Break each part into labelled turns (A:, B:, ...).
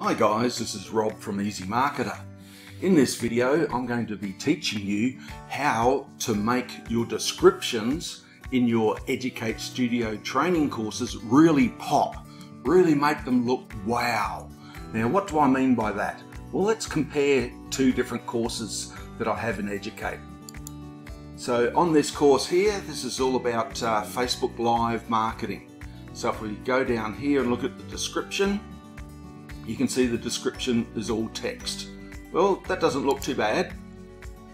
A: Hi guys, this is Rob from Easy Marketer. In this video I'm going to be teaching you how to make your descriptions in your Educate Studio training courses really pop, really make them look wow. Now what do I mean by that? Well, let's compare two different courses that I have in Educate. So on this course here, this is all about Facebook Live marketing. So if we go down here and look at the description, you can see the description is all text. Well, that doesn't look too bad.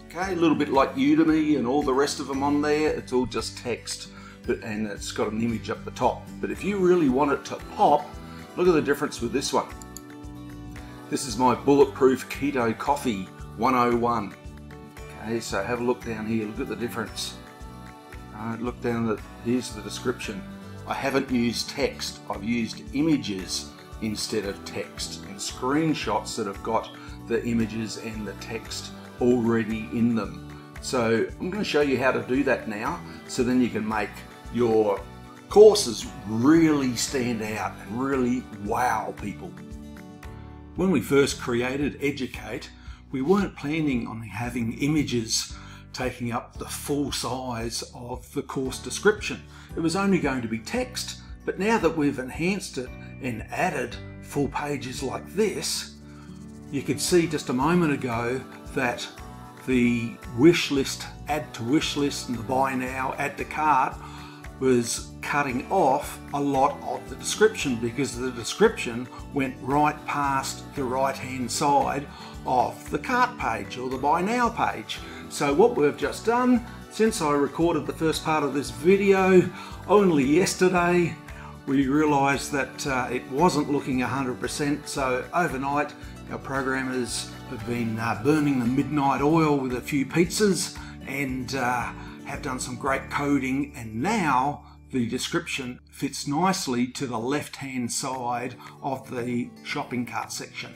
A: Okay, a little bit like Udemy and all the rest of them on there, it's all just text, and it's got an image up the top. But if you really want it to pop, look at the difference with this one. This is my Bulletproof Keto Coffee 101. Okay, so have a look down here, look at the difference. Look down, here's the description. I haven't used text, I've used images instead of text, and screenshots that have got the images and the text already in them. So I'm going to show you how to do that now, so then you can make your courses really stand out and really wow people. When we first created Educate, we weren't planning on having images taking up the full size of the course description. It was only going to be text, but now that we've enhanced it and added full pages like this, you could see just a moment ago that the wish list, add to wish list, and the buy now, add to cart was cutting off a lot of the description, because the description went right past the right hand side of the cart page or the buy now page. So what we've just done, since I recorded the first part of this video only yesterday, we realised that it wasn't looking 100%, so overnight our programmers have been burning the midnight oil with a few pizzas and have done some great coding, and now the description fits nicely to the left hand side of the shopping cart section.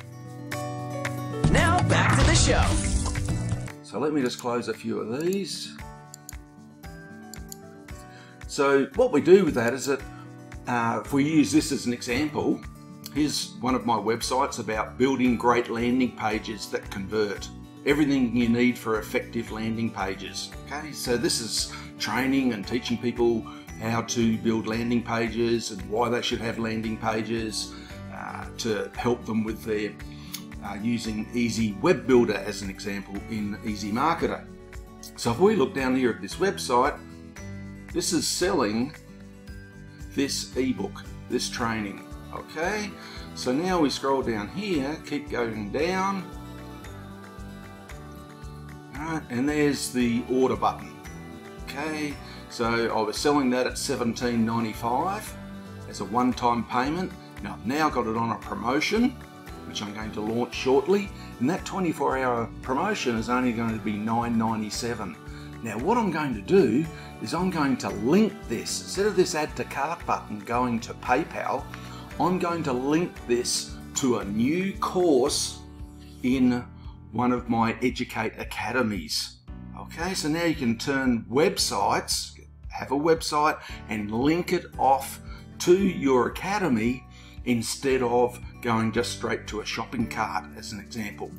B: Now back to the show.
A: So let me just close a few of these. So what we do with that is that if we use this as an example, here's one of my websites about building great landing pages that convert. Everything you need for effective landing pages. Okay, so this is training and teaching people how to build landing pages and why they should have landing pages to help them with their using Easy Web Builder as an example in Easy Marketer. So if we look down here at this website, this is selling this ebook, this training. Okay, so now we scroll down here, keep going down. Alright, and there's the order button. Okay, so I was selling that at $17.95 as a one-time payment. Now I've now got it on a promotion, which I'm going to launch shortly, and that 24-hour promotion is only going to be $9.97. Now what I'm going to do is I'm going to link this, instead of this add to cart button going to PayPal, I'm going to link this to a new course in one of my Educate Academies. Okay, so now you can turn websites, have a website and link it off to your academy instead of going just straight to a shopping cart as an example.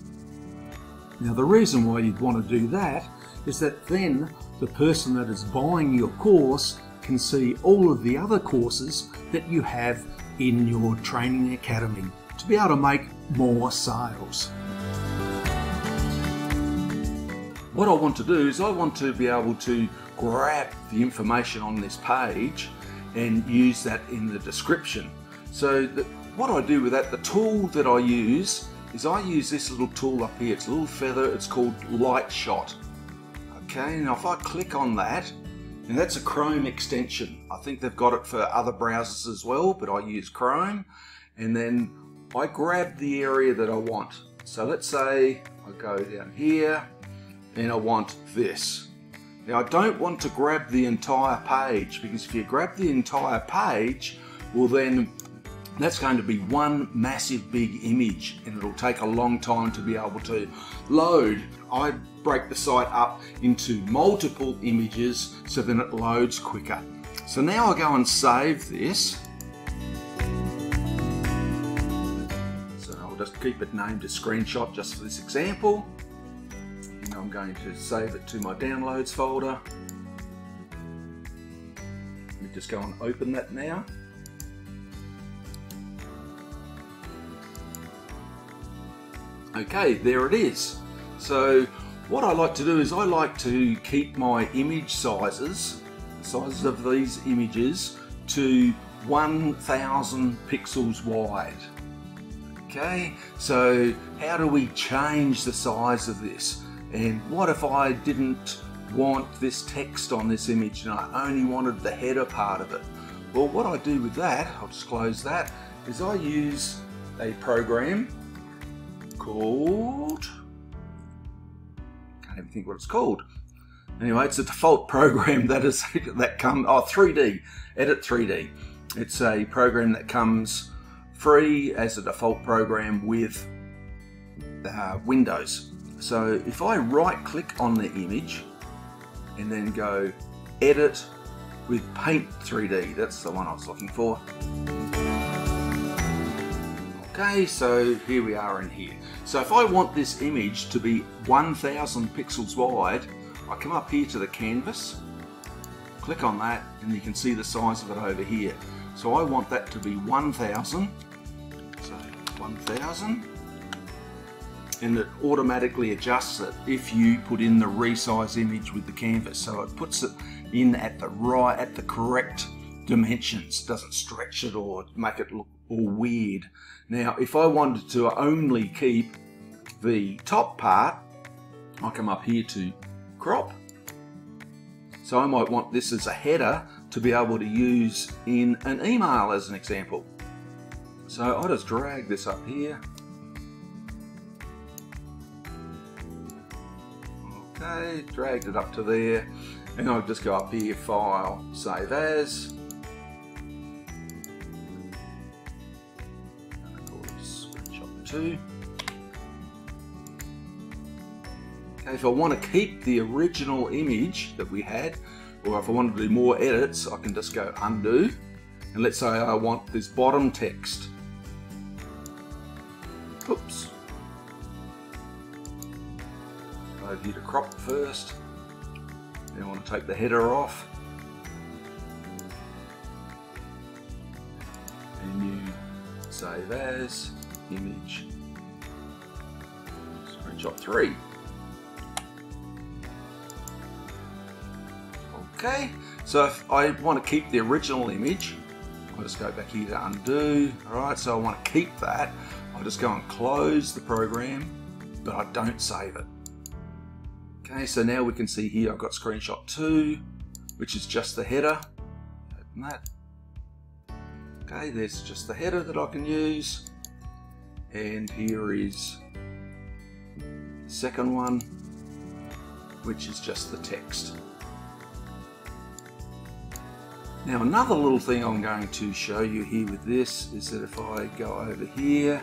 A: Now the reason why you'd want to do that is that then the person that is buying your course can see all of the other courses that you have in your training academy to be able to make more sales. What I want to do is I want to be able to grab the information on this page and use that in the description. So what I do with that, the tool that I use is I use this little tool up here. It's a little feather, it's called Light Shot. Okay, now if I click on that, and that's a Chrome extension. I think they've got it for other browsers as well, but I use Chrome. And then I grab the area that I want. So let's say I go down here and I want this. Now I don't want to grab the entire page, because if you grab the entire page, well then that's going to be one massive big image and it'll take a long time to be able to load. I break the site up into multiple images so then it loads quicker. So now I go and save this. So I'll just keep it named as screenshot just for this example. And I'm going to save it to my downloads folder. Let me just go and open that now. Okay, there it is. So what I like to do is I like to keep my image sizes of these images to 1000 pixels wide. Okay, so how do we change the size of this? And what if I didn't want this text on this image and I only wanted the header part of it? Well, what I do with that, I'll just close that, is I use a program called, can't even think what it's called. Anyway, it's a default program that 3D, Edit 3D. It's a program that comes free as a default program with Windows. So if I right click on the image and then go Edit with Paint 3D, that's the one I was looking for. Okay, so here we are in here. So if I want this image to be 1000 pixels wide, I come up here to the canvas, click on that, and you can see the size of it over here. So I want that to be 1000, so 1000, and it automatically adjusts it if you put in the resize image with the canvas. So it puts it in at the correct dimensions, doesn't stretch it or make it look all weird. Now if I wanted to only keep the top part, I come up here to crop. So I might want this as a header to be able to use in an email as an example. So I'll just drag this up here. Okay, dragged it up to there, and I'll just go up here, File, Save As. Screenshot 2. Okay, if I want to keep the original image that we had, or if I want to do more edits, I can just go Undo. And let's say I want this bottom text. Oops. Over here to crop first. Then I want to take the header off. Menu, Save As, Image, Screenshot 3. Okay, so if I want to keep the original image, I'll just go back here to Undo. Alright, so I want to keep that. I'll just go and close the program, but I don't save it. Okay, so now we can see here I've got Screenshot 2, which is just the header. Open that. Okay, there's just the header that I can use. And here is the second one, which is just the text. Now another little thing I'm going to show you here with this is that if I go over here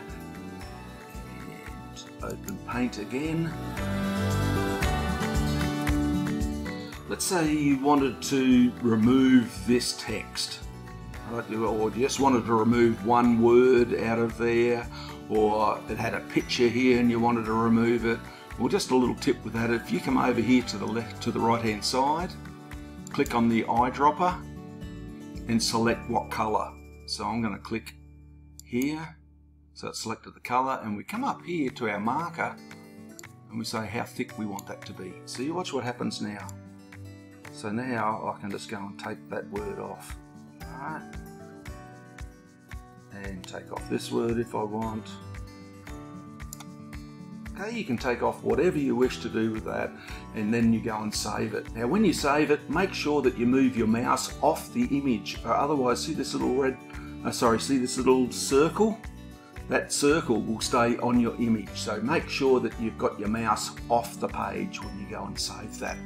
A: and open Paint again, let's say you wanted to remove this text, right? Or you just wanted to remove one word out of there, or it had a picture here and you wanted to remove it. Well, just a little tip with that, if you come over here to the left, to the right hand side, click on the eyedropper and select what color. So I'm going to click here, so it's selected the color, and we come up here to our marker and we say how thick we want that to be. So you watch what happens now. So now I can just go and take that word off. Alright. And take off this word if I want. Okay, you can take off whatever you wish to do with that, and then you go and save it. Now when you save it, make sure that you move your mouse off the image, or otherwise see this little see this little circle? That circle will stay on your image. So make sure that you've got your mouse off the page when you go and save that.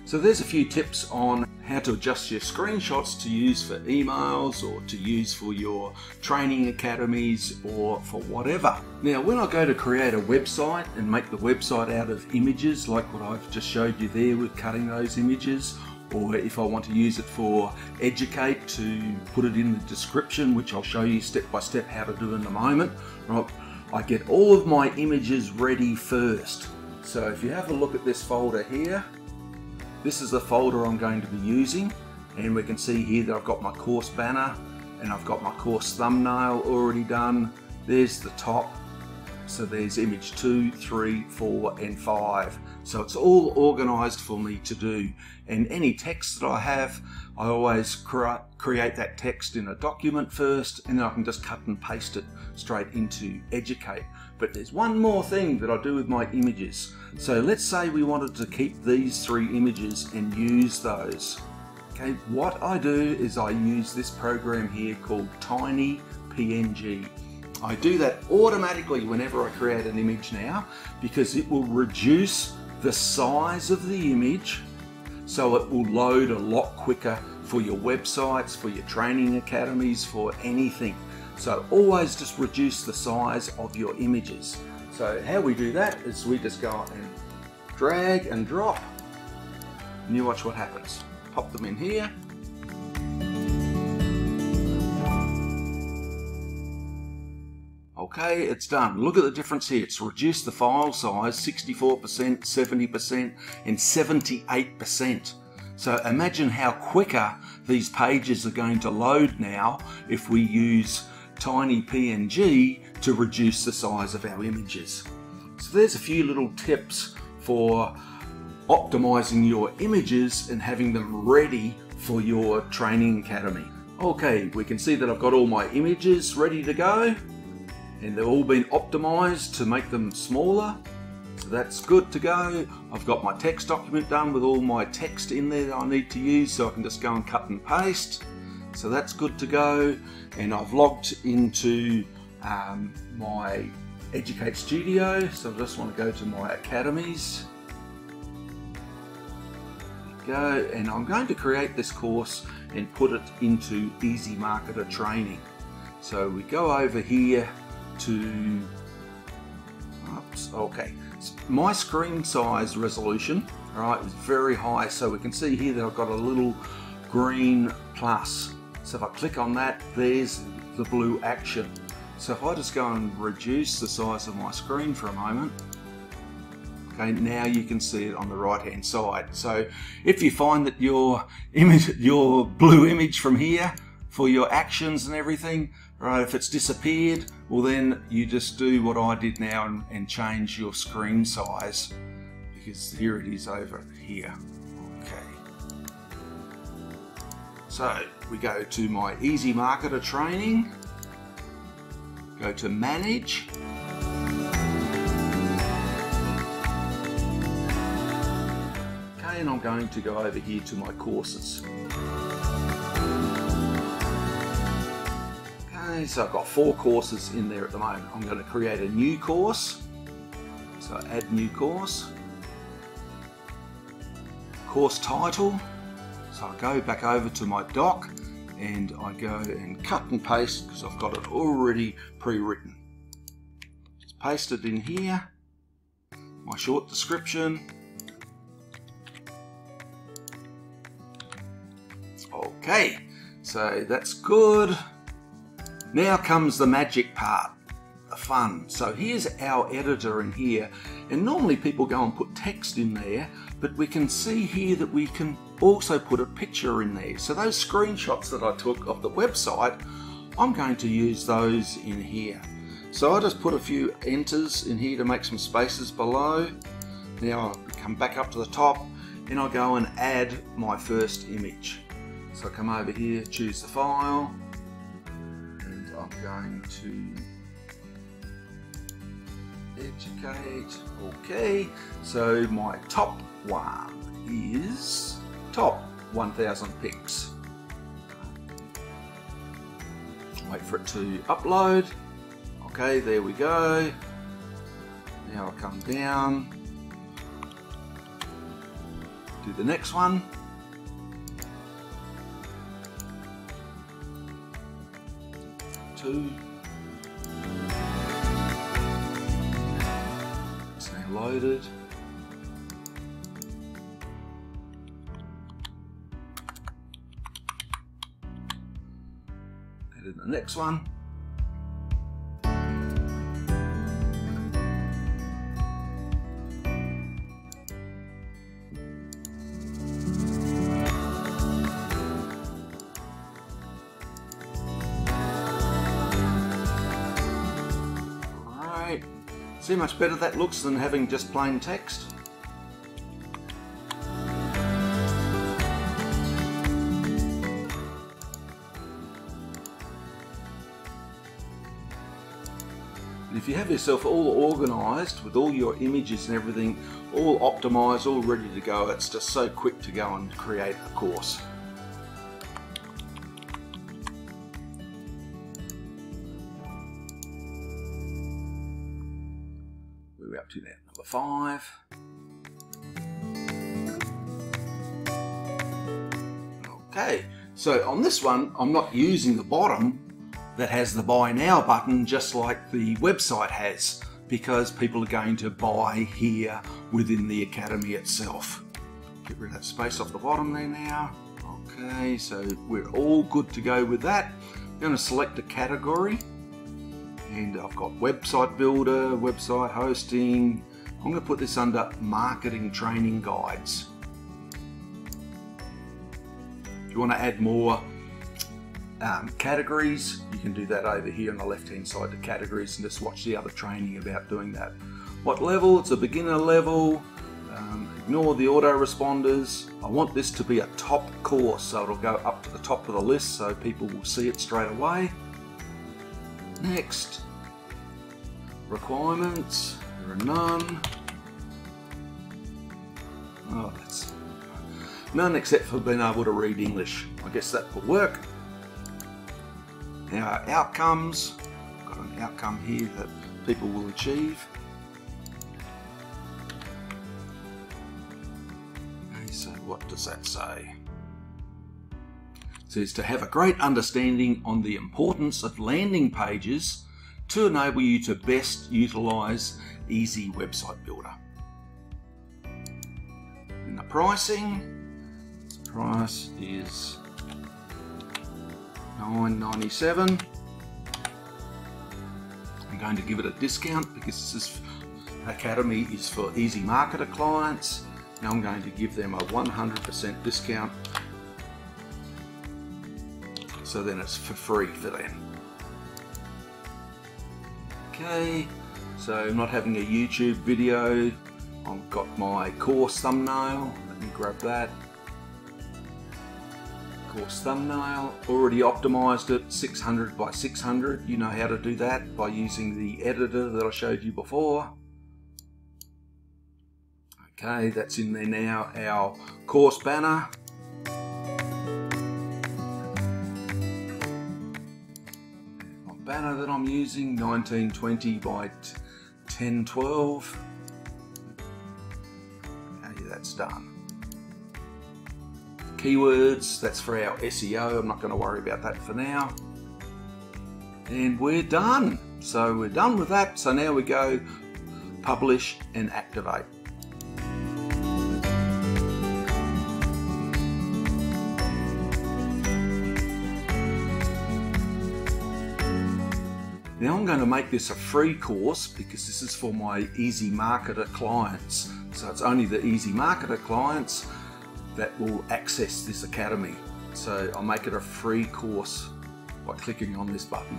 A: So there's a few tips on how to adjust your screenshots to use for emails or to use for your training academies or for whatever. Now when I go to create a website and make the website out of images like what I've just showed you there with cutting those images, or if I want to use it for Educate to put it in the description, which I'll show you step by step how to do in a moment, right? I get all of my images ready first. So if you have a look at this folder here, this is the folder I'm going to be using, and we can see here that I've got my course banner and I've got my course thumbnail already done. There's the top. So there's image 2, 3, 4 and 5. So it's all organized for me to do. And any text that I have, I always create that text in a document first, and then I can just cut and paste it straight into Educate. But there's one more thing that I do with my images. So let's say we wanted to keep these 3 images and use those. Okay, what I do is I use this program here called Tiny PNG. I do that automatically whenever I create an image now, because it will reduce the size of the image, so it will load a lot quicker for your websites, for your training academies, for anything. So always just reduce the size of your images. So how we do that is we just go and drag and drop, and you watch what happens. Pop them in here. Okay, it's done. Look at the difference here. It's reduced the file size 64%, 70% and 78%. So imagine how quicker these pages are going to load now if we use Tiny PNG to reduce the size of our images. So there's a few little tips for optimizing your images and having them ready for your training academy. Okay, we can see that I've got all my images ready to go, and they've all been optimized to make them smaller. So that's good to go. I've got my text document done with all my text in there that I need to use, so I can just go and cut and paste. So that's good to go. And I've logged into my Educate Studio. So I just want to go to my academies. There we go. And I'm going to create this course and put it into Easy Marketer Training. So we go over here to, okay, my screen size resolution, all right, is very high, so we can see here that I've got a little green plus. So if I click on that, there's the blue action. So if I just go and reduce the size of my screen for a moment, okay, now you can see it on the right hand side. So if you find that your image, your blue image from here for your actions and everything, right, if it's disappeared, well then you just do what I did now and change your screen size, because here it is over here. Okay. So we go to my Easy Marketer Training, go to Manage. Okay, and I'm going to go over here to my courses. So I've got 4 courses in there at the moment. I'm going to create a new course. So add new course. Course title. So I go back over to my doc and I go and cut and paste because I've got it already pre-written. Just paste it in here. My short description. Okay, so that's good. Now comes the magic part, the fun. So here's our editor in here, and normally people go and put text in there, but we can see here that we can also put a picture in there. So those screenshots that I took of the website, I'm going to use those in here. So I just put a few enters in here to make some spaces below. Now I come back up to the top and I go and add my first image. So I come over here, choose the file, I'm going to Educate. Okay, so my top one is top 1000 pics. Wait for it to upload. Okay, there we go. Now I'll come down, do the next one. It's now loaded. And then the next one. See how much better that looks than having just plain text? And if you have yourself all organised with all your images and everything all optimised, all ready to go, it's just so quick to go and create a course. We're up to now, number 5. Okay, so on this one, I'm not using the bottom that has the buy now button just like the website has, because people are going to buy here within the Academy itself. Get rid of that space off the bottom there now. Okay, so we're all good to go with that. I'm going to select a category, and I've got website builder, website hosting. I'm going to put this under marketing training guides. If you want to add more categories, you can do that over here on the left hand side, the categories, and just watch the other training about doing that. What level? It's a beginner level. Ignore the autoresponders. I want this to be a top course, so it'll go up to the top of the list so people will see it straight away. Next. Requirements. There are none. Oh, that's none except for being able to read English. I guess that will work. Now our outcomes, I've got an outcome here that people will achieve. Okay, so what does that say? It says to have a great understanding on the importance of landing pages to enable you to best utilise Easy Website Builder. And the pricing, price is $9.97. I'm going to give it a discount because this Academy is for Easy Marketer clients. Now I'm going to give them a 100% discount, so then it's for free for them. Okay, so I'm not having a YouTube video. I've got my course thumbnail. Let me grab that. Course thumbnail, already optimized it 600 by 600. You know how to do that by using the editor that I showed you before. Okay, that's in there now. Our course banner. My banner that I'm using, 1920 by 1012. Okay, that's done. Keywords, that's for our SEO. I'm not going to worry about that for now. And we're done. So we're done with that. So now we go publish and activate. Now I'm going to make this a free course because this is for my Easy Marketer clients. So it's only the Easy Marketer clients that will access this Academy. So I'll make it a free course by clicking on this button.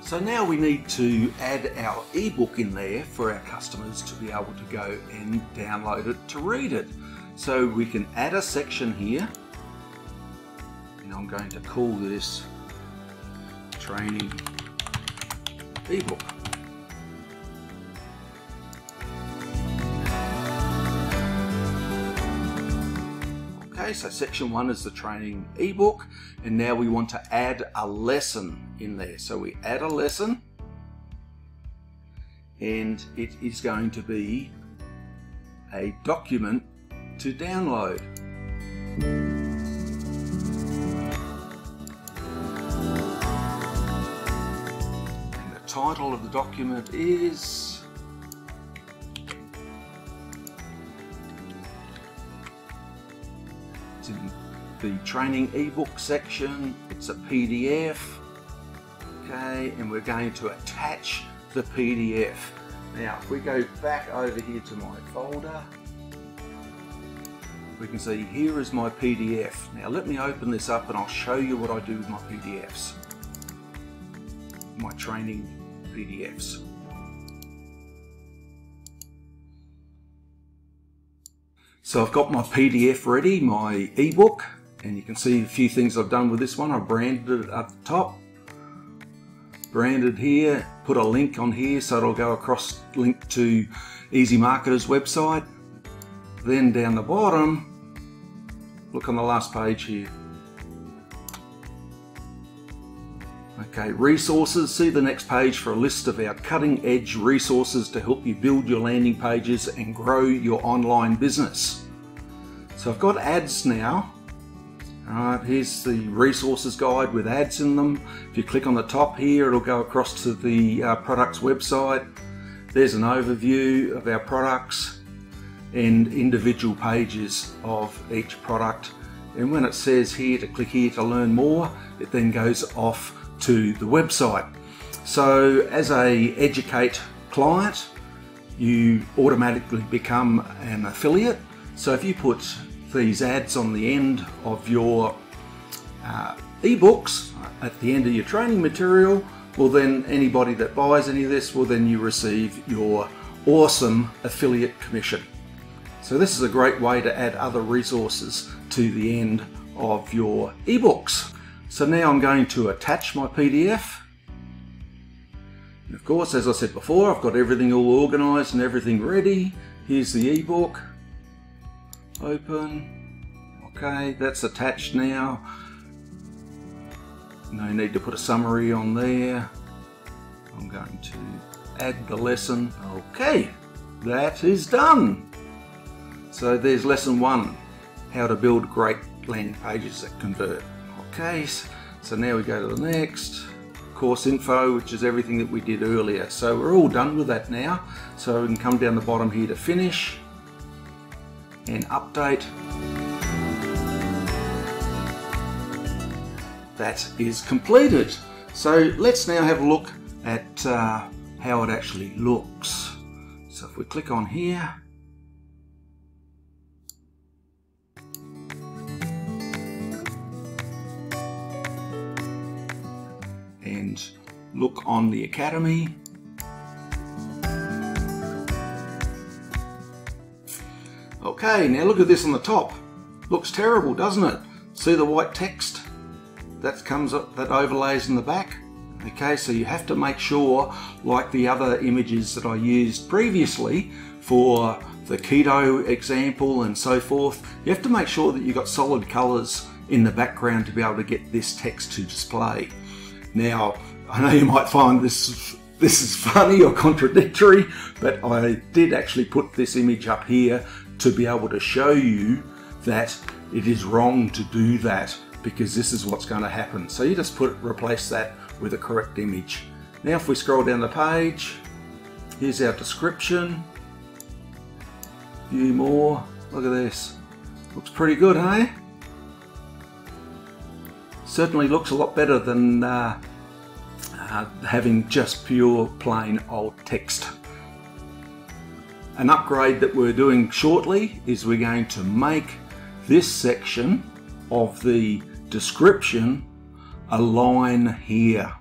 A: So now we need to add our ebook in there for our customers to be able to go and download it to read it. So we can add a section here, and I'm going to call this training ebook. Okay, so section 1 is the training ebook, and now we want to add a lesson in there. So we add a lesson, and it is going to be a document to download. And the title of the document is in the training ebook section. It's a PDF. Okay, and we're going to attach the PDF. Now if we go back over here to my folder, we can see here is my PDF. Now let me open this up and I'll show you what I do with my PDFs, my training PDFs. So I've got my PDF ready, my ebook, and you can see a few things I've done with this one. I've branded it up the top, branded here, put a link on here so it'll go across, link to Easy Marketer's website. Then down the bottom, look on the last page here. Okay, resources, see the next page for a list of our cutting edge resources to help you build your landing pages and grow your online business. So I've got ads now. Alright, here's the resources guide with ads in them. If you click on the top here, it'll go across to the product's website. There's an overview of our products and individual pages of each product. And when it says here to click here to learn more, it then goes off to the website. So as a Educate client, you automatically become an affiliate. So if you put these ads on the end of your ebooks, at the end of your training material, well then anybody that buys any of this, well then you receive your awesome affiliate commission. So this is a great way to add other resources to the end of your ebooks. So now I'm going to attach my PDF. And of course, as I said before, I've got everything all organized and everything ready. Here's the ebook. Open. Okay, that's attached now. No need to put a summary on there. I'm going to add the lesson. Okay, that is done. So there's lesson 1, how to build great landing pages that convert. Okay, so now we go to the next, course info, which is everything that we did earlier. So we're all done with that now. So we can come down the bottom here to finish and update. That is completed. So let's now have a look at how it actually looks. So if we click on here, and look on the Academy. Okay, now look at this on the top. Looks terrible, doesn't it? See the white text that comes up, that overlays in the back? Okay, so you have to make sure, like the other images that I used previously for the keto example and so forth, you have to make sure that you've got solid colors in the background to be able to get this text to display. Now, I know you might find this is funny or contradictory, but I did actually put this image up here to be able to show you that it is wrong to do that, because this is what's going to happen. So you just replace that with a correct image. Now if we scroll down the page, here's our description. View more. Look at this. Looks pretty good, hey? Certainly looks a lot better than having just pure plain old text. An upgrade that we're doing shortly is we're going to make this section of the description a line here,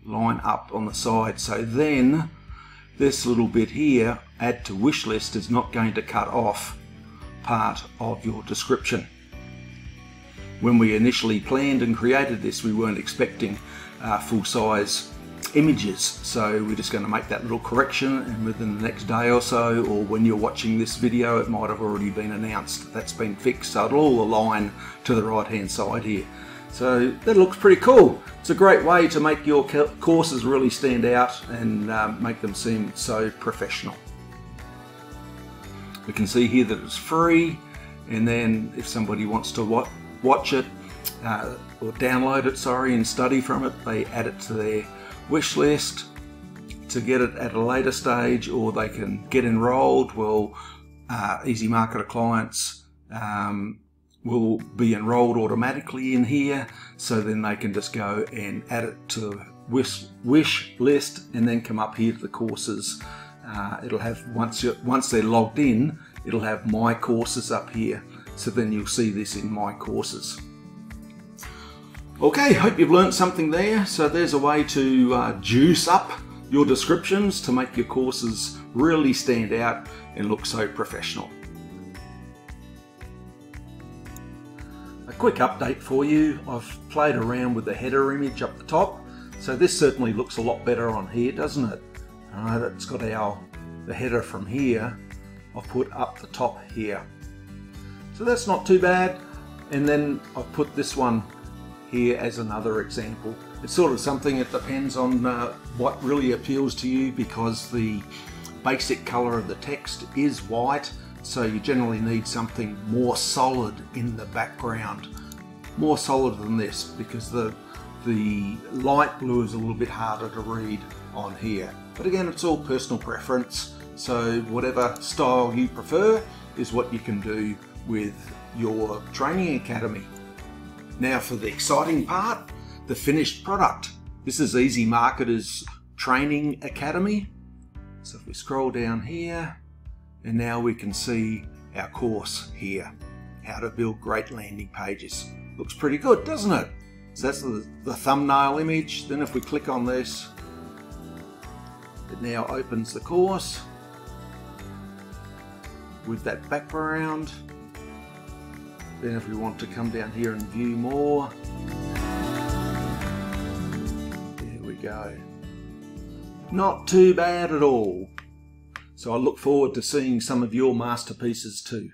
A: line up on the side. So then this little bit here, add to wish list, is not going to cut off part of your description. When we initially planned and created this, we weren't expecting full-size images, so we're just going to make that little correction, and within the next day or so, or when you're watching this video, it might have already been announced that's been fixed, so it'll all align to the right hand side here. So that looks pretty cool. It's a great way to make your courses really stand out and make them seem so professional. We can see here that it's free, and then if somebody wants to watch it or download it, sorry, and study from it, they add it to their wish list to get it at a later stage, or they can get enrolled. Well, Easy Marketer clients will be enrolled automatically in here, so then they can just go and add it to wish list and then come up here to the courses. It'll have, once they're logged in, it'll have my courses up here, so then you'll see this in my courses. Okay, hope you've learned something there. So there's a way to juice up your descriptions to make your courses really stand out and look so professional. Quick update for you, I've played around with the header image up the top, so this certainly looks a lot better on here, doesn't it? Alright, it's got the header from here, I've put up the top here. So that's not too bad, and then I've put this one here as another example. It's sort of something, it depends on what really appeals to you, because the basic color of the text is white, so you generally need something more solid in the background. More solid than this, because the light blue is a little bit harder to read on here. But again, it's all personal preference, so whatever style you prefer is what you can do with your training academy. Now for the exciting part, the finished product. This is easyMarketer's Training Academy. So if we scroll down here, and now we can see our course here, how to build great landing pages. Looks pretty good, doesn't it? So that's the thumbnail image. Then if we click on this, it now opens the course with that background. Then if we want to come down here and view more, there we go. Not too bad at all. So I look forward to seeing some of your masterpieces too.